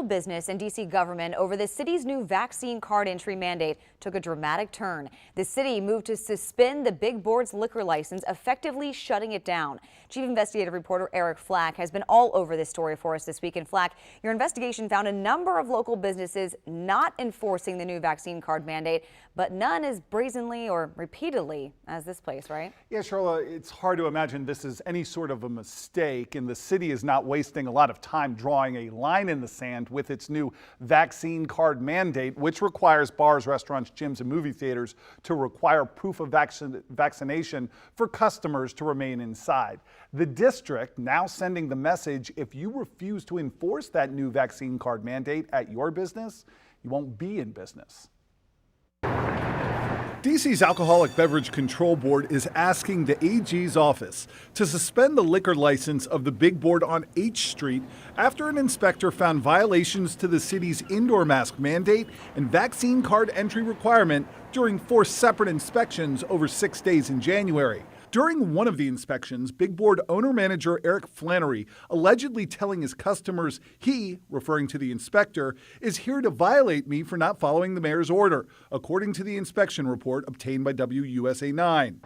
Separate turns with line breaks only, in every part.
Business and D.C. government over the city's new vaccine card entry mandate took a dramatic turn. The city moved to suspend the Big Board's liquor license, effectively shutting it down. Chief investigative reporter Eric Flack has been all over this story for us this week. And Flack, your investigation found a number of local businesses not enforcing the new vaccine card mandate, but none as brazenly or repeatedly as this place, right?
Yeah, Charla, it's hard to imagine this is any sort of a mistake, and the city is not wasting a lot of time drawing a line in the sand with its new vaccine card mandate, which requires bars, restaurants, gyms, and movie theaters to require proof of vaccination for customers to remain inside. The district now sending the message: if you refuse to enforce that new vaccine card mandate at your business, you won't be in business. DC's Alcoholic Beverage Control Board is asking the AG's office to suspend the liquor license of the Big Board on H Street after an inspector found violations to the city's indoor mask mandate and vaccine card entry requirement during 4 separate inspections over 6 days in January. During one of the inspections, Big Board owner-manager Eric Flannery allegedly telling his customers he, referring to the inspector, is here to violate me for not following the mayor's order, according to the inspection report obtained by WUSA 9.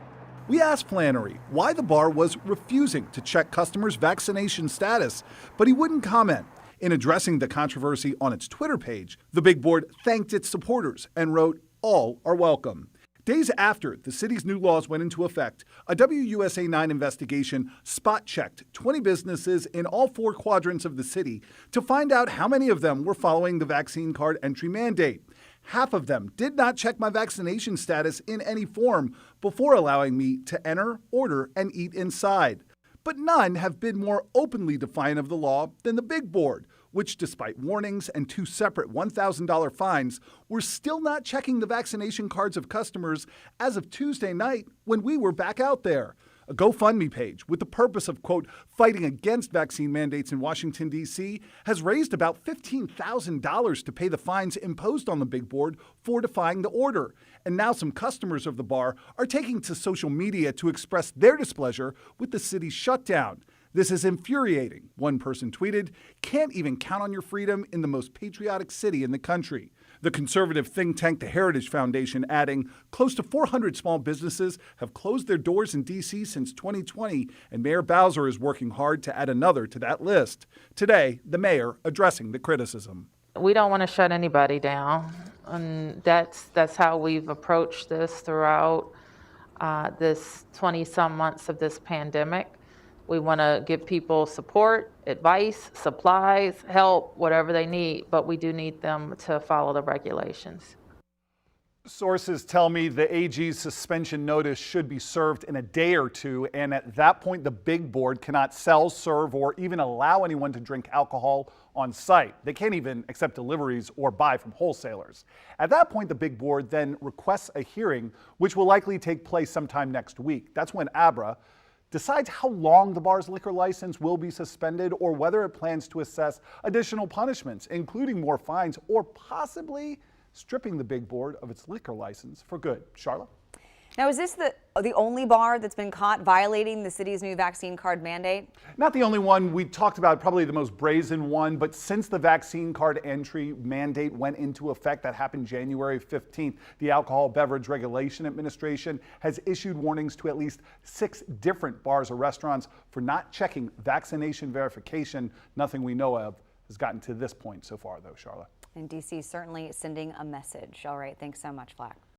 We asked Flannery why the bar was refusing to check customers' vaccination status, but he wouldn't comment. In addressing the controversy on its Twitter page, the Big Board thanked its supporters and wrote, "All are welcome." Days after the city's new laws went into effect, a WUSA 9 investigation spot-checked 20 businesses in all 4 quadrants of the city to find out how many of them were following the vaccine card entry mandate. Half of them did not check my vaccination status in any form before allowing me to enter, order, and eat inside. But none have been more openly defiant of the law than the Big Board, which, despite warnings and 2 separate $1,000 fines, were still not checking the vaccination cards of customers as of Tuesday night when we were back out there. A GoFundMe page with the purpose of, quote, fighting against vaccine mandates in Washington, D.C., has raised about $15,000 to pay the fines imposed on the Big Board for defying the order. And now some customers of the bar are taking to social media to express their displeasure with the city's shutdown. "This is infuriating," one person tweeted. "Can't even count on your freedom in the most patriotic city in the country." The conservative think tank, the Heritage Foundation, adding, close to 400 small businesses have closed their doors in D.C. since 2020, and Mayor Bowser is working hard to add another to that list. Today, the mayor addressing the criticism.
We don't want to shut anybody down, and that's how we've approached this throughout this 20-some months of this pandemic. We want to give people support, advice, supplies, help, whatever they need, but we do need them to follow the regulations.
Sources tell me the AG's suspension notice should be served in a day or 2, and at that point the Big Board cannot sell, serve, or even allow anyone to drink alcohol on site. They can't even accept deliveries or buy from wholesalers. At that point, the Big Board then requests a hearing, which will likely take place sometime next week. That's when ABRA decides how long the bar's liquor license will be suspended or whether it plans to assess additional punishments, including more fines or possibly stripping the Big Board of its liquor license for good. Charla?
Now, is this the only bar that's been caught violating the city's new vaccine card mandate?
Not the only one. We talked about probably the most brazen one, but since the vaccine card entry mandate went into effect, that happened January 15th, the Alcohol Beverage Regulation Administration has issued warnings to at least 6 different bars or restaurants for not checking vaccination verification. Nothing we know of has gotten to this point so far, though, Charla.
And D.C. certainly sending a message. All right, thanks so much, Flack.